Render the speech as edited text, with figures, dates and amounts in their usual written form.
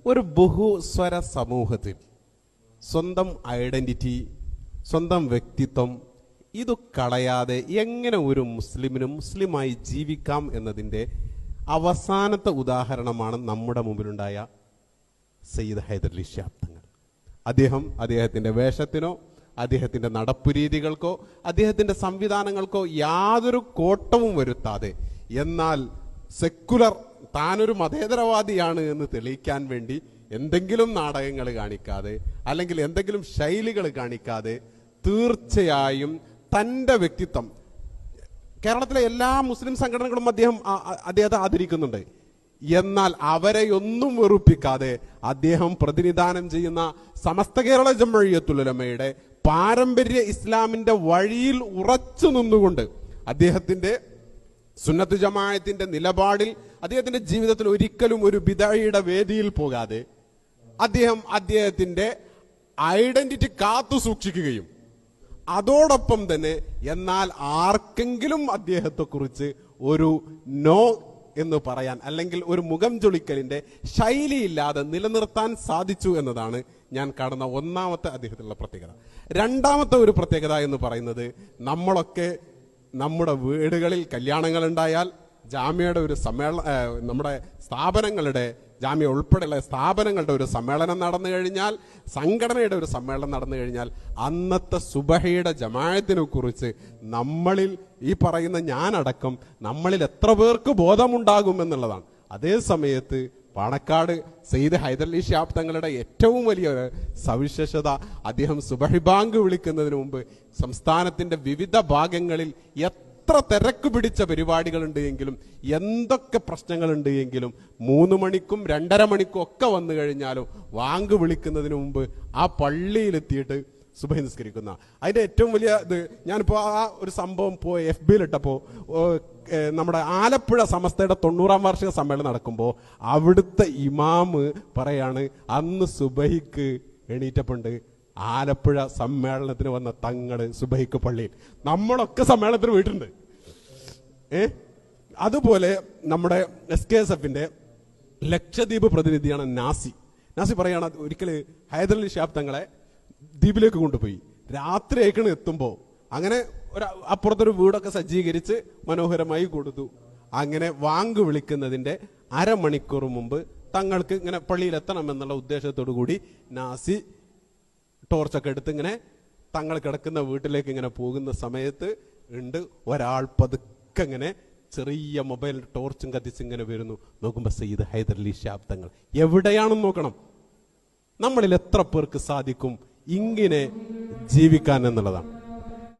ഒരു ബഹുസ്വര സമൂഹത്തിൽ സ്വന്തം ഐഡന്റിറ്റി, സ്വന്തം വ്യക്തിത്വം ഇത് കളയാതെ എങ്ങനെ ഒരു മുസ്ലിമിന് മുസ്ലിമായി ജീവിക്കാം എന്നതിൻ്റെ അവസാനത്തെ ഉദാഹരണമാണ് നമ്മുടെ മുമ്പിലുണ്ടായ സയ്യിദ് ഹൈദരലി ശിഹാബ് തങ്ങൾ. അദ്ദേഹത്തിൻ്റെ വേഷത്തിനോ അദ്ദേഹത്തിൻ്റെ നടപ്പുരീതികൾക്കോ അദ്ദേഹത്തിൻ്റെ സംവിധാനങ്ങൾക്കോ യാതൊരു കോട്ടവും വരുത്താതെ, എന്നാൽ സെക്കുലർ താനൊരു മതേതരവാദിയാണ് എന്ന് തെളിയിക്കാൻ വേണ്ടി എന്തെങ്കിലും നാടകങ്ങൾ കാണിക്കാതെ അല്ലെങ്കിൽ എന്തെങ്കിലും ശൈലികൾ കാണിക്കാതെ തീർച്ചയായും തൻ്റെ വ്യക്തിത്വം, കേരളത്തിലെ എല്ലാ മുസ്ലിം സംഘടനകളും അദ്ദേഹത്തെ ആദരിക്കുന്നുണ്ട്, എന്നാൽ അവരെയൊന്നും വെറുപ്പിക്കാതെ അദ്ദേഹം പ്രതിനിധാനം ചെയ്യുന്ന സമസ്ത കേരള ജംഇയ്യത്തുൽ ഉലമയുടെ പാരമ്പര്യ ഇസ്ലാമിന്റെ വഴിയിൽ ഉറച്ചു നിന്നുകൊണ്ട് അദ്ദേഹത്തിന്റെ സുന്നത്ത് ജമാഅത്തിന്റെ നിലപാടിൽ അദ്ദേഹത്തിന്റെ ജീവിതത്തിൽ ഒരിക്കലും ഒരു ബിദഅയുടെ വേദിയിൽ പോകാതെ അദ്ദേഹത്തിന്റെ ഐഡന്റിറ്റി കാത്തു സൂക്ഷിക്കുകയും അതോടൊപ്പം തന്നെ എന്നാൽ ആർക്കെങ്കിലും അദ്ദേഹത്തെക്കുറിച്ച് ഒരു നോ എന്ന് പറയാൻ അല്ലെങ്കിൽ ഒരു മുഖം ചൊളിക്കലിന്റെ ശൈലിയില്ലാതെ നിലനിർത്താൻ സാധിച്ചു എന്നതാണ് ഞാൻ കാണുന്ന ഒന്നാമത്തെ അദ്ദേഹത്തിലുള്ള പ്രത്യേകത. രണ്ടാമത്തെ ഒരു പ്രത്യേകത എന്ന് പറയുന്നത്, നമ്മളൊക്കെ നമ്മുടെ വീടുകളിൽ കല്യാണങ്ങൾ ഉണ്ടായാൽ ജാമ്യയുടെ ഒരു നമ്മുടെ സ്ഥാപനങ്ങളുടെ ജാമ്യ ഉൾപ്പെടെയുള്ള സ്ഥാപനങ്ങളുടെ ഒരു സമ്മേളനം നടന്നു കഴിഞ്ഞാൽ, സംഘടനയുടെ ഒരു സമ്മേളനം നടന്നു കഴിഞ്ഞാൽ അന്നത്തെ സുബഹയുടെ ജമാഅത്തിനെ കുറിച്ച് നമ്മളിൽ ഈ പറയുന്ന ഞാനടക്കം നമ്മളിൽ എത്ര പേർക്ക് ബോധമുണ്ടാകുമെന്നുള്ളതാണ്. അതേ സമയത്ത് പാണക്കാട് സയ്യിദ് ഹൈദരലി ശിഹാബ് തങ്ങളുടെ ഏറ്റവും വലിയ സവിശേഷത, അദ്ദേഹം സുബഹി ബാങ്ക് വിളിക്കുന്നതിന് മുമ്പ് സംസ്ഥാനത്തിന്റെ വിവിധ ഭാഗങ്ങളിൽ എത്ര തിരക്ക് പിടിച്ച പരിപാടികളുണ്ട് എങ്കിലും എന്തൊക്കെ പ്രശ്നങ്ങളുണ്ട് എങ്കിലും 3 മണിക്കും 2:30 മണിക്കും ഒക്കെ വന്നു കഴിഞ്ഞാലും വാങ്ക് വിളിക്കുന്നതിന് മുമ്പ് ആ പള്ളിയിലെത്തിയിട്ട് സുബഹി നിസ്കരിക്കുന്ന. അതിന്റെ ഏറ്റവും വലിയ ഇത് ഞാനിപ്പോ ആ ഒരു സംഭവം FB-ലിട്ടപ്പോ നമ്മുടെ ആലപ്പുഴ സമസ്തയുടെ 90-ാം വാർഷിക സമ്മേളനം നടക്കുമ്പോൾ അവിടുത്തെ ഇമാമ് പറയാണ്, അന്ന് സുബഹിക്ക് എണീറ്റപ്പുണ്ട് ആലപ്പുഴ സമ്മേളനത്തിന് വന്ന തങ്ങള് സുബഹിക്ക് പള്ളിയിൽ. നമ്മളൊക്കെ സമ്മേളനത്തിന് പോയിട്ടുണ്ട്. അതുപോലെ നമ്മുടെ SKSF-ന്റെ ലക്ഷദ്വീപ് പ്രതിനിധിയാണ് നാസി പറയാണ്, ഒരിക്കൽ ഹൈദരലി ശിഹാബ് തങ്ങളെ ദ്വീപിലേക്ക് കൊണ്ടുപോയി. രാത്രി അയക്കണ് എത്തുമ്പോൾ അങ്ങനെ അപ്പുറത്തൊരു വീടൊക്കെ സജ്ജീകരിച്ച് മനോഹരമായി കൊടുത്തു. അങ്ങനെ വാങ്ക് വിളിക്കുന്നതിന്റെ അരമണിക്കൂർ മുമ്പ് തങ്ങൾക്ക് ഇങ്ങനെ പള്ളിയിലെത്തണം എന്നുള്ള ഉദ്ദേശത്തോടു കൂടി നാസി ടോർച്ചൊക്കെ എടുത്ത് ഇങ്ങനെ തങ്ങൾ കിടക്കുന്ന വീട്ടിലേക്ക് ഇങ്ങനെ പോകുന്ന സമയത്ത് ഒരാൾ പതുക്കെ ഇങ്ങനെ ചെറിയ മൊബൈൽ ടോർച്ചും കത്തിച്ച് ഇങ്ങനെ വരുന്നു. നോക്കുമ്പോ സയ്യിദ് ഹൈദരലി ശിഹാബ് തങ്ങൾ എവിടെയാണെന്ന് നോക്കണം. നമ്മളിൽ എത്ര പേർക്ക് സാധിക്കും ഇങ്ങനെ ജീവിക്കാൻ എന്നുള്ളതാണ്.